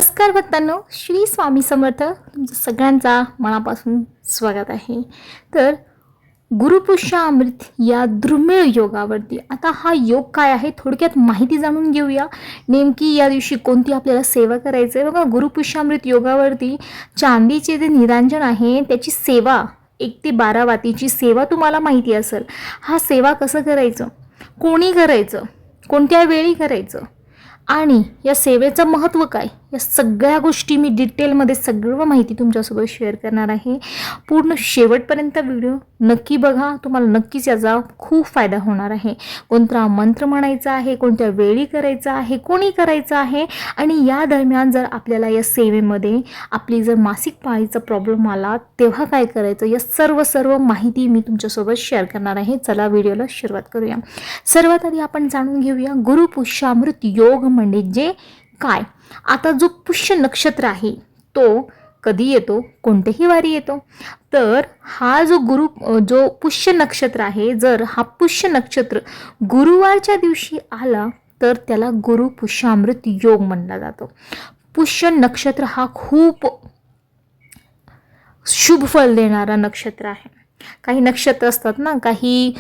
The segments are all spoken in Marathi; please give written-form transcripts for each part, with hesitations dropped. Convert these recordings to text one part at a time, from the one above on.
नमस्कार भक्तांनो, श्री स्वामी समर्थ. तुमचं सगळ्यांचा मनापासून स्वागत आहे. तर गुरुपुष्य अमृत या दुर्मिळ योगावरती आता हा योग काय आहे थोडक्यात माहिती जाणून घेऊया. नेमकी या दिवशी कोणती आपल्याला सेवा करायची आहे. बघा, गुरुपुष्य अमृत योगावरती चांदीचे जे निरांजन आहे त्याची सेवा 1 ते 12 वातीची सेवा तुम्हाला माहिती असेल. हा सेवा कसं करायचं, कोणी करायचं, कोणत्या वेळी करायचं आणि या सेवेचं महत्त्व काय, या सगळ्या गोष्टी मी डिटेलमध्ये सर्व माहिती तुमच्यासोबत शेअर करणार आहे. पूर्ण शेवटपर्यंत व्हिडिओ नक्की बघा, तुम्हाला नक्कीच याचा खूप फायदा होणार आहे. कोणता मंत्र म्हणायचा आहे, कोणत्या वेळी करायचा आहे, कोणी करायचं आहे आणि या दरम्यान जर आपल्याला या सेवेमध्ये आपली जर मासिक पाळीचा प्रॉब्लेम आला तेव्हा काय करायचं, या सर्व माहिती मी तुमच्यासोबत शेअर करणार आहे. चला व्हिडिओला सुरुवात करूया. सर्वात आधी आपण जाणून घेऊया गुरुपुष्यामृत योग म्हणजे काय. आता जो पुष्य नक्षत्र आहे तो कधी येतो, कोणत्याही वारी येतो. तर हा जो पुष्य नक्षत्र आहे, जर हा पुष्य नक्षत्र गुरुवारच्या दिवशी आला तर त्याला गुरुपुष्यामृत योग म्हणला जातो. पुष्य नक्षत्र हा खूप शुभ फल देणारा नक्षत्र आहे. काही नक्षत्र असतात ना, काही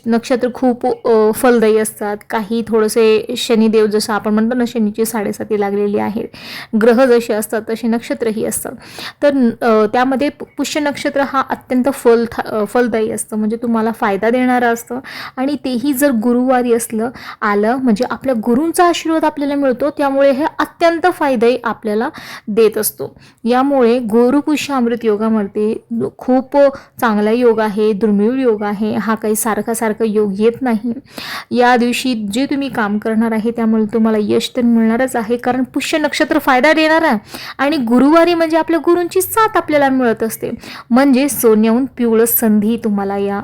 नक्षत्र खूप फलदायी असतात, काही थोडेसे शनिदेव, जसं आपण म्हणतो ना शनीची 7.5 लागलेली आहे, ग्रह जसे असतात तसे नक्षत्रही असतात. तर त्यामध्ये पुष्य नक्षत्र हा अत्यंत फलदायी असतं, म्हणजे तुम्हाला फायदा देणारं असतं. आणि तेही जर गुरुवारी आलं म्हणजे आपल्या गुरूंचा आशीर्वाद आपल्याला मिळतो, त्यामुळे हे अत्यंत फायदाही आपल्याला देत असतो. यामुळे गुरुपुष्य अमृत योगामध्ये खूप चांगला योग आहे, दुर्मिळ योग आहे. हा काही सारखा योग येत नाही. या दिवशी जे तुम्ही काम करणार आहे त्यामुळे तुम्हाला यश तर मिळणारच आहे, कारण पुष्य नक्षत्र फायदा देणार आहे. आणि गुरुवारी म्हणजे आपल्या गुरूंची साथ आपल्याला मिळत असते, म्हणजे सोन्याहून पिवळं संधी तुम्हाला या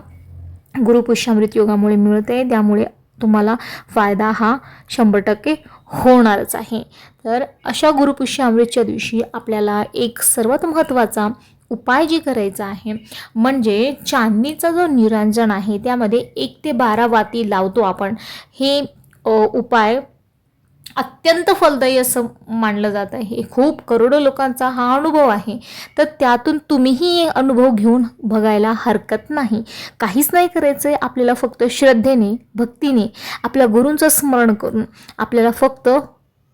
गुरुपुष्यामृत योगामुळे मिळते. त्यामुळे तुम्हाला फायदा हा 100% होणारच आहे. तर अशा गुरुपुष्य अमृतच्या दिवशी आपल्याला एक सर्वात महत्त्वाचा उपाय जी करायचा आहे म्हणजे चांदीचा जो निरांजन आहे त्यामध्ये 1 ते 12 वाती लावतो आपण. हे उपाय अत्यंत फलदायी असं मानलं जात आहे. खूप करोडो लोकांचा हा अनुभव आहे, तर त्यातून तुम्हीही अनुभव घेऊन बघायला हरकत नाही. काहीच नाही करायचं आहे आपल्याला, फक्त श्रद्धेने भक्तीने आपल्या गुरूंचं स्मरण करून आपल्याला फक्त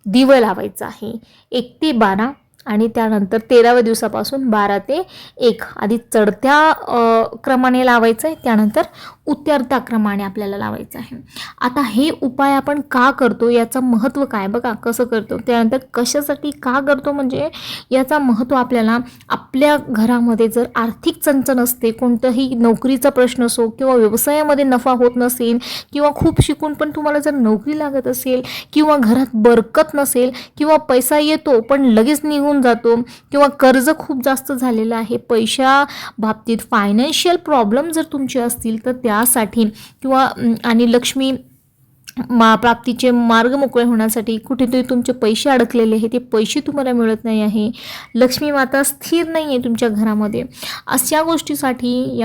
दिवं लावायचं आहे 1 ते 12 आणि त्यानंतर 13व्या दिवसापासून 12 ते 1 आधी चढत्या क्रमाने लावायचं आहे, त्यानंतर उतरत्या क्रमाने आपल्याला लावायचं आहे. आता हे उपाय आपण का करतो, याचं महत्त्व काय, बघा कसं करतो, त्यानंतर कशासाठी का करतो. म्हणजे याचा महत्त्व आपल्याला आपल्या घरामध्ये जर आर्थिक चणचण असते, कोणताही नोकरीचा प्रश्न असो किंवा व्यवसायामध्ये नफा होत नसेल किंवा खूप शिकून पण तुम्हाला जर नोकरी लागत असेल किंवा घरात बरकत नसेल किंवा पैसा येतो पण लगेच निघून जातो किंवा कर्ज खूप जास्त झालेलं आहे, पैशा बाबतीत फायनान्शियल प्रॉब्लेम जर तुमचे असतील तर त्यासाठी किंवा आणि लक्ष्मी प्राप्तीचे मार्ग मोकळे होण्यासाठी कुठेतरी तुमचे पैसे अडकलेले आहे, ते पैसे तुम्हाला मिळत नाही आहे, लक्ष्मी माता स्थिर नाही आहे तुमच्या घरामध्ये, अशा गोष्टीसाठी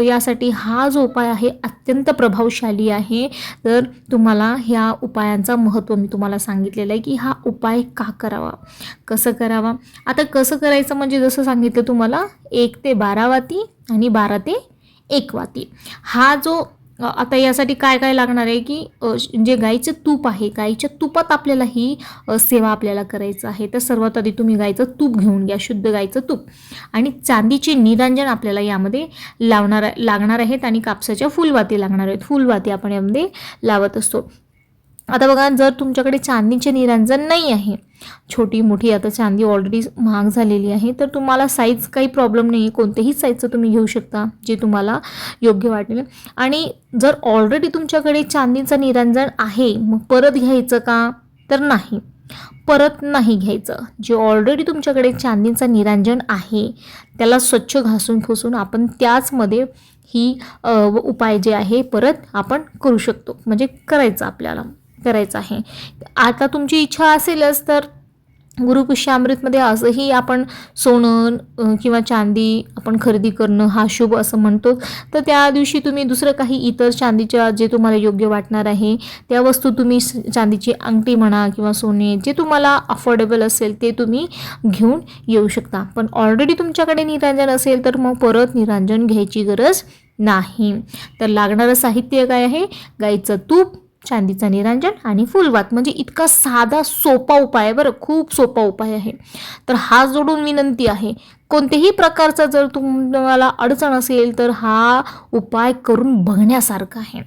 यासाठी हा जो उपाय आहे अत्यंत प्रभावशाली आहे. तर तुम्हाला ह्या उपायांचा महत्त्व मी तुम्हाला सांगितलेलं आहे की हा उपाय का करावा, कसं करावा. आता कसं करायचं म्हणजे जसं सांगितलं तुम्हाला 1 ते 12 वाती आणि 12 ते 1 वाती. हा जो आता यासाठी काय लागणार आहे की जे गाईचं तूप आहे, गाईच्या तुपात आपल्याला ही सेवा आपल्याला करायचं आहे. तर सर्वात आधी तुम्ही गाईचं तूप घेऊन घ्या, शुद्ध गाईचं तूप, आणि चांदीचे निरांजन आपल्याला यामध्ये लागणार आहेत आणि कापसाच्या फुलवाती लागणार आहेत. फुलवाती आपण यामध्ये लावत असतो. आता बघा, जर तुमच्याकडे चांदीचे निरांजन नाही आहे, छोटी मोठी, आता चांदी ऑलरेडी महाग झालेली आहे, तर तुम्हाला साईज काही प्रॉब्लेम नाही आहे, कोणत्याही साईजचं तुम्ही घेऊ शकता जे तुम्हाला योग्य वाटेल. आणि जर ऑलरेडी तुमच्याकडे चांदीचं निरांजन आहे मग परत घ्यायचं का, तर नाही, परत नाही घ्यायचं. जे ऑलरेडी तुमच्याकडे चांदीचं निरांजन आहे त्याला स्वच्छ घासून पुसून आपण त्याचमध्ये ही उपाय जे आहे परत आपण करू शकतो, म्हणजे करायचं आहे. आता तुमची इच्छा असेलच तर गुरुपुष्यामृतमध्ये असंही आपण सोनं किंवा चांदी आपण खरेदी करणं हा शुभ असं म्हणतो. तर त्या दिवशी तुम्ही दुसरं काही इतर चांदीच्या जे तुम्हाला योग्य वाटणार आहे त्या वस्तू तुम्ही चांदीची अंगठी म्हणा किंवा सोने जे तुम्हाला अफोर्डेबल असेल ते तुम्ही घेऊन येऊ शकता. पण ऑलरेडी तुमच्याकडे निरांजन असेल तर मग परत निरांजन घ्यायची गरज नाही. तर लागणारं साहित्य काय आहे? गाईचं तूप, चांदीचा निरांजन आणि फुलवात. म्हणजे इतका साधा सोपा उपाय आहे बरं, खूप सोपा उपाय आहे. तर हा जोडून विनंती आहे, कोणत्याही प्रकारचा जर तुम्हाला अडचण असेल तर हा उपाय करून बघण्यासारखा आहे.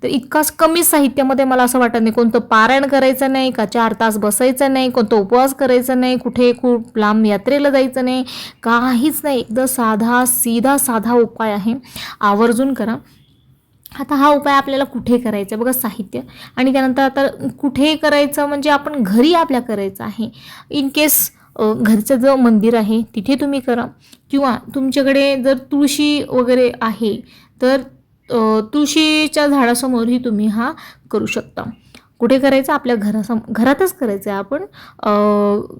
तर इतकाच कमी साहित्यामध्ये मला असं वाटत नाही. कोणतं पारायण करायचं नाही का, 4 तास बसायचं नाही, कोणतं उपवास करायचा नाही, कुठे खूप लांब यात्रेला जायचं नाही, काहीच नाही. एकदम साधा सीधा साधा उपाय आहे, आवर्जून करा. आता हा उपाय आपल्याला कुठे करायचा बघा, साहित्य आणि त्यानंतर आता कुठे करायचं म्हणजे आपण घरी आपल्या करायचं आहे. इन केस घरचं जो मंदिर आहे तिथे तुम्ही करा किंवा तुमच्याकडे जर तुळशी वगैरे आहे तर तुळशीच्या झाडासमोरही तुम्ही हा करू शकता. कुठे करायचं? आपल्या घरातच करायचं आहे आपण,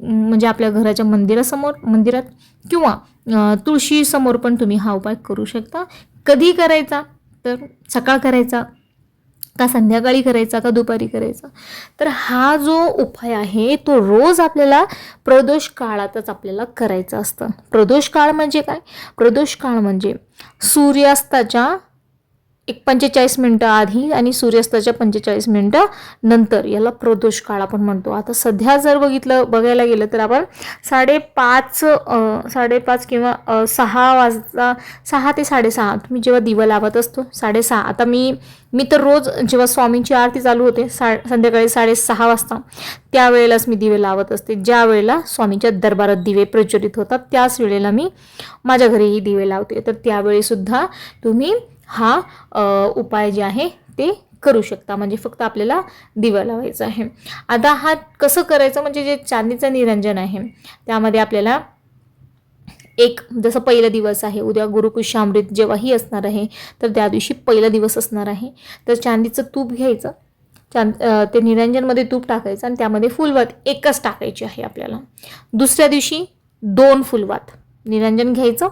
म्हणजे आपल्या घराच्या मंदिरात किंवा तुळशीसमोर पण तुम्ही हा उपाय करू शकता. कधी करायचा? तर सकाळ करायचा का संध्याकाळी करायचा का दुपारी करायचा? तर हा जो उपाय आहे तो रोज आपल्याला प्रदोष काळातच आपल्याला करायचा असतं. प्रदोष काळ म्हणजे काय? प्रदोष काळ म्हणजे सूर्यास्ताच्या 45 मिनटं आधी आणि सूर्यास्ताच्या 45 मिनटं नंतर, याला प्रदोष काळ आपण म्हणतो. आता सध्या जर बघायला गेलं तर आपण 5:30 किंवा 6 वाजता, 6 ते 6:30 तुम्ही जेव्हा दिवा लावत असतो 6:30. आता मी तर रोज जेव्हा स्वामींची आरती चालू होते संध्याकाळी 6:30 वाजता त्यावेळेलाच मी दिवे लावत असते. ज्या वेळेला स्वामींच्या दरबारात दिवे प्रज्वलित होतात त्याच वेळेला मी माझ्या घरीही दिवे लावते. तर त्यावेळीसुद्धा तुम्ही हा उपाय जे आहे ते करू शकता. म्हणजे फक्त आपल्याला दिवा लावायचा आहे. आता हा कसं करायचं म्हणजे जे चांदीचं निरंजन आहे त्यामध्ये आपल्याला जसं पहिला दिवस आहे, उद्या गुरुपुष्यामृत जेव्हाही असणार आहे तर त्या दिवशी पहिला दिवस असणार आहे. तर चांदीचं तूप घ्यायचं, ते निरंजनमध्ये तूप टाकायचं आणि त्यामध्ये फुलवात एकच टाकायची आहे आपल्याला. दुसऱ्या दिवशी 2 फुलवात निरंजन घ्यायचं,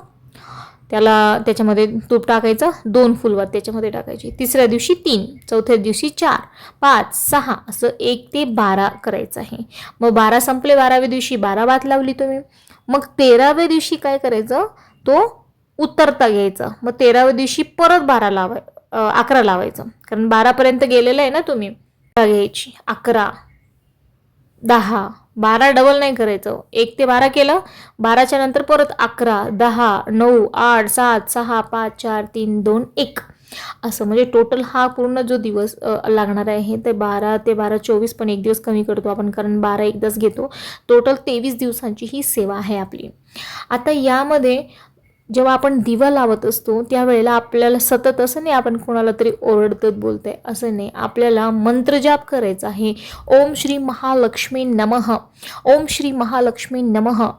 त्याच्यामध्ये तूप टाकायचं, 2 फुलवात त्याच्यामध्ये टाकायची. तिसऱ्या दिवशी 3, चौथ्या दिवशी 4, 5, 6 असं 1 ते 12 करायचं आहे. मग 12 संपले, 12व्या दिवशी 12 वात लावली तुम्ही. मग 13व्या दिवशी काय करायचं? तो उतरता घ्यायचा. मग 13व्या दिवशी परत 11 लावायचं, कारण 12पर्यंत गेलेलं आहे ना तुम्ही. घ्यायची 11, 10, 12 डबल नाही करायचं. 1 ते 12 केलं, 12च्या नंतर परत 11, 10, 9, 8, 7, 6, 5, 4, 3, 2, 1 असं. म्हणजे टोटल हा पूर्ण जो दिवस लागणार आहे ते 12 ते 12 24, पण एक दिवस कमी करतो आपण कारण 12 एकदाच घेतो. टोटल 23 दिवसांची ही सेवा आहे आपली. आता यामध्ये जेव्हा आपण दिवा लावत असतो त्यावेळेला आपल्याला सतत असं नाही आपण कोणाला तरी ओरडत बोलतंय असं नाही, आपल्याला मंत्रजाप करायचा आहे. ओम श्री महालक्ष्मी नमः, ओम श्री महालक्ष्मी नमः.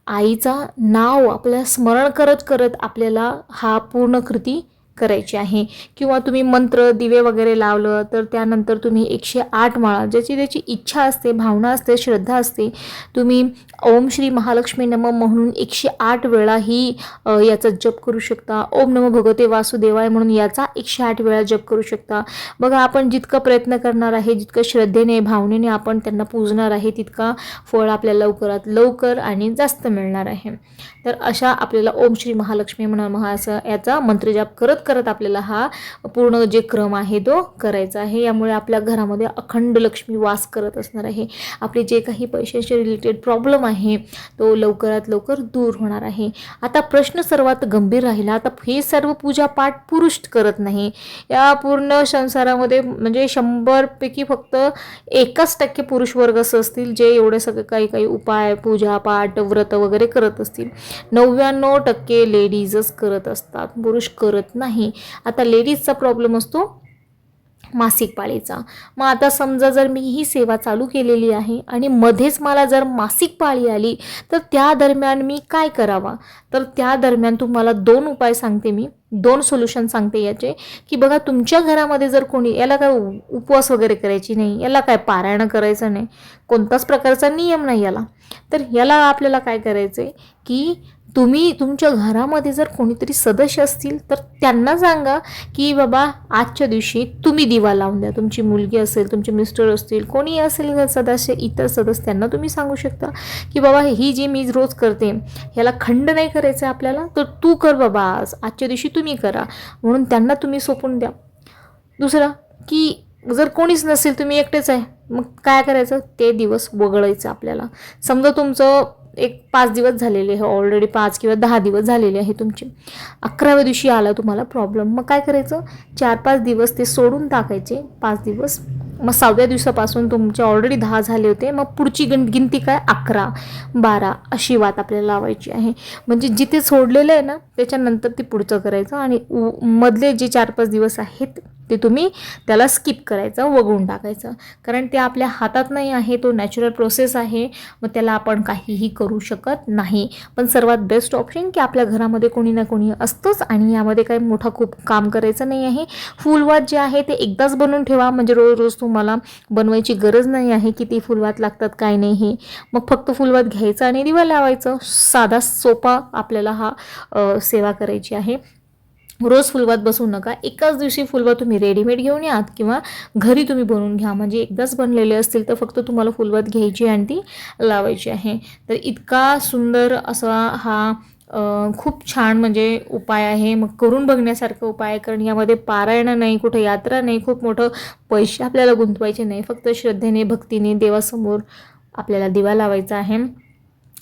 आईचा नाव आपल्याला स्मरण करत करत आपल्याला हा पूर्ण कृती करायची आहे. किंवा तुम्ही मंत्र दिवे वगैरे लावलं तर त्यानंतर तुम्ही 108 माळा, ज्याची त्याची इच्छा असते, भावना असते, श्रद्धा असते, तुम्ही ओम श्री महालक्ष्मी नमः म्हणून 108 वेळा ही याचा जप करू शकता. ओम नमो भगवते वासुदेवाय म्हणून याचा 108 वेळा जप करू शकता. बघा, आपण जितका प्रयत्न करणार आहे, जितकं श्रद्धेने भावनेने आपण त्यांना पूजणार आहे तितका फळ आपल्याला लवकरात लवकर आणि जास्त मिळणार आहे. तर अशा आपल्याला ओम श्री महालक्ष्मी नमः असं याचा मंत्रजाप करत करत आपल्याला हा पूर्ण जे क्रम आहे तो करायचा आहे. यामुळे आपल्या घरामध्ये अखंड लक्ष्मी वास करत असणार आहे. आपले जे काही पैशाचे रिलेटेड प्रॉब्लेम आहे तो लवकरात लवकर दूर होणार आहे. आता प्रश्न सर्वात गंभीर राहिला, आता हे सर्व पूजा पाठ पुरुष करत नाही. या पूर्ण संसारामध्ये म्हणजे 100 पैकी फक्त 1% पुरुष वर्ग असं असतील जे एवढे सगळे काही उपाय पूजा पाठ व्रत वगैरे करत असतील. 99% लेडीजच करत असतात, पुरुष करत नाही. आता लेडीजचा प्रॉब्लेम असतो मासिक पाळीचा. मग आता समजा जर मी ही सेवा चालू केलेली आहे आणि मध्येच मला जर मासिक पाळी आली तर त्या दरम्यान मी काय करावा? तर त्या दरम्यान तुम्हाला 2 उपाय सांगते मी. 2 सोल्युशन सांगते याचे, की बघा तुमच्या घरामध्ये जर कोणी, याला काय उपवास वगैरे करायची नाही, याला काय पारायण करायचं नाही, कोणताच प्रकारचा नियम नाही याला. तर याला आपल्याला काय करायचं आहे, की तुम्ही तुमच्या घरामध्ये जर कोणीतरी सदस्य असतील तर त्यांना सांगा की बाबा आजच्या दिवशी तुम्ही दिवा लावून द्या. तुमची मुलगी असेल, तुमचे मिस्टर असतील, कोणी असेल सदस्य, इतर सदस्य, त्यांना तुम्ही सांगू शकता की बाबा ही जी मी रोज करते ह्याला खंड नाही करायचं आपल्याला, तर तू कर बाबा, आजच्या दिवशी तुम्ही करा, म्हणून त्यांना तुम्ही सोपून द्या. दुसरं की जर कोणीच नसेल, तुम्ही एकटेच आहे, मग काय करायचं, ते दिवस वगळायचं आपल्याला. समजा तुमचं एक 5 दिवस झालेले आहे, ऑलरेडी 5 किंवा 10 दिवस झालेले आहे तुमचे, 11व्या दिवशी आला तुम्हाला प्रॉब्लेम, मग काय करायचं, 4-5 दिवस ते सोडून टाकायचे, 5 दिवस, मग 6व्या दिवसापासून तुमचे ऑलरेडी 10 झाले होते, मग पुढची गिनती काय, 11-12 अशी वात आपल्याला लावायची आहे. म्हणजे जिथे सोडलेलं आहे ना त्याच्यानंतर ते पुढचं करायचं, आणि मधले जे 4-5 दिवस आहेत ते तुम्ही त्याला स्किप करायचं, वगळून टाकायचं, कारण ते आपल्या हातात नाही आहे, तो नॅचरल प्रोसेस आहे, मग त्याला आपण काहीही करू शकत नाही. पण सर्वात बेस्ट ऑप्शन की आपल्या घरामध्ये कोणी ना कोणी असतंच, आणि यामध्ये काही मोठा खूप काम करायचं नाही आहे. फुलवात जे आहे ते एकदाच बनवून ठेवा, म्हणजे रोज रोज तुम्हाला बनवायची गरज नाही आहे. किती फुलवात लागतात काय नाही हे, मग फक्त फुलवात घ्यायचं आणि दिवा लावायचं. साधा सोपा आपल्याला हा सेवा करायची आहे. रोज फुलवात बसवू नका, एकाच दिवशी फुलवात तुम्ही रेडीमेड घेऊन या किंवा घरी तुम्ही बनवून घ्या, म्हणजे एकदाच बनलेले असतील तर फक्त तुम्हाला फुलवात घ्यायची आणि ती लावायची आहे. तर इतका सुंदर असा हा खूप छान म्हणजे उपाय आहे, मग करून बघण्यासारखा उपाय आहे, कारण यामध्ये पारायण नाही, कुठे यात्रा नाही, खूप मोठं पैसे आपल्याला गुंतवायचे नाही, फक्त श्रद्धेने भक्तीने देवासमोर आपल्याला दिवा लावायचा आहे.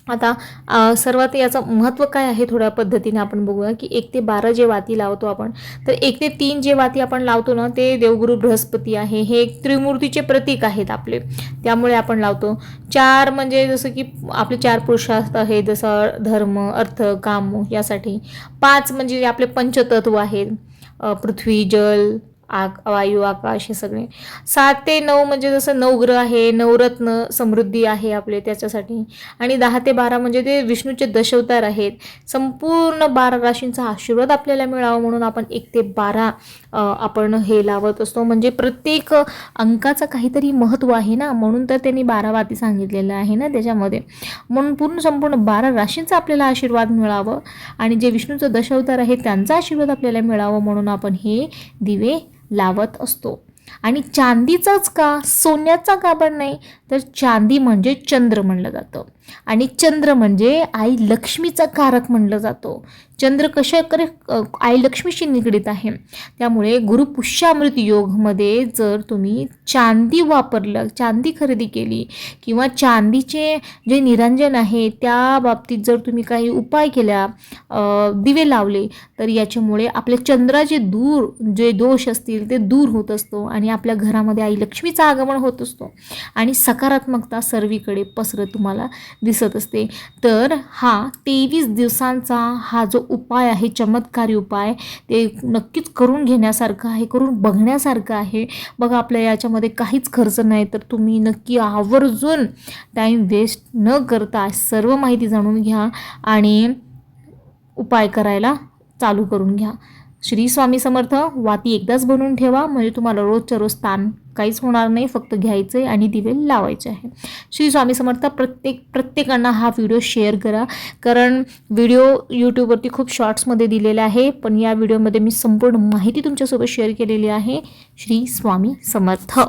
आता सर्वात याचं महत्त्व काय आहे थोड्या पद्धतीने आपण बघूया, की 1 ते 12 जे वाती लावतो आपण, तर 1 ते 3 जे वाती आपण लावतो ना ते देवगुरु बृहस्पती आहे, हे एक त्रिमूर्तीचे प्रतीक आहेत आपले, त्यामुळे आपण लावतो. 4 म्हणजे जसं की आपले 4 पुरुषार्थ आहे, जसं धर्म, अर्थ, काम, यासाठी. 5 म्हणजे आपले पंचतत्व आहेत, पृथ्वी, जल, वायू, आकाश, हे सगळे. 7 ते 9 म्हणजे जसं नवग्रह आहे, नवरत्न, समृद्धी आहे आपले त्याच्यासाठी. आणि 10 ते 12 म्हणजे ते विष्णूचे दशावतार आहेत. संपूर्ण 12 राशींचा आशीर्वाद आपल्याला मिळावा म्हणून आपण 1 ते 12 आपण हे लावत असतो. म्हणजे प्रत्येक अंकाचं काहीतरी महत्त्व आहे ना, म्हणून तर त्यांनी 12 वाती सांगितलेलं आहे ना त्याच्यामध्ये. म्हणून संपूर्ण 12 राशींचा आपल्याला आशीर्वाद मिळावं आणि जे विष्णूचं दशावतार आहे त्यांचा आशीर्वाद आपल्याला मिळावं म्हणून आपण हे दिवे लावत असतो. आणि चांदीचाच का, सोन्याचा का पण नाही, तर चांदी म्हणजे चंद्र म्हणलं जातं, आणि चंद्र म्हणजे आई लक्ष्मीचा कारक म्हणलं जातं. चंद्र कशाकडे, आई लक्ष्मीशी निगडीत आहे. त्यामुळे गुरुपुष्यामृत योगमध्ये जर तुम्ही चांदी वापरलं, चांदी खरेदी केली किंवा चांदीचे जे निरंजन आहे त्या बाबतीत जर तुम्ही काही उपाय केल्या, दिवे लावले, तर याच्यामुळे आपल्या चंद्राचे जे दोष असतील ते दूर होत असतो, आणि आपल्या घरामध्ये आई लक्ष्मीचं आगमन होत असतो, आणि सकारात्मकता सर्वीकडे पसरत तुम्हाला दिसत असते. तर हा 23 दिवसांचा हा जो उपाय आहे, चमत्कारी उपाय, ते नक्कीच करून घेण्यासारखं आहे, करून बघण्यासारखं आहे. बघा आपल्या याच्यामध्ये काहीच खर्च नाही, तर तुम्ही नक्की आवर्जून टाईम वेस्ट न करता सर्व माहिती जाणून घ्या आणि उपाय करायला चालू करून घ्या. श्री स्वामी समर्थ. वाती एकदाच बनवून ठेवा, म्हणजे तुम्हाला रोजच्या रोज ताण काहीच होणार नाही, फक्त घ्यायचं आहे आणि दिवे लावायचे आहे. श्री स्वामी समर्थ. प्रत्येकांना हा व्हिडिओ शेअर करा, कारण व्हिडिओ यूट्यूबवरती खूप शॉर्ट्समध्ये दिलेला आहे, पण या व्हिडिओमध्ये मी संपूर्ण माहिती तुमच्यासोबत शेअर केलेली आहे. श्री स्वामी समर्थ.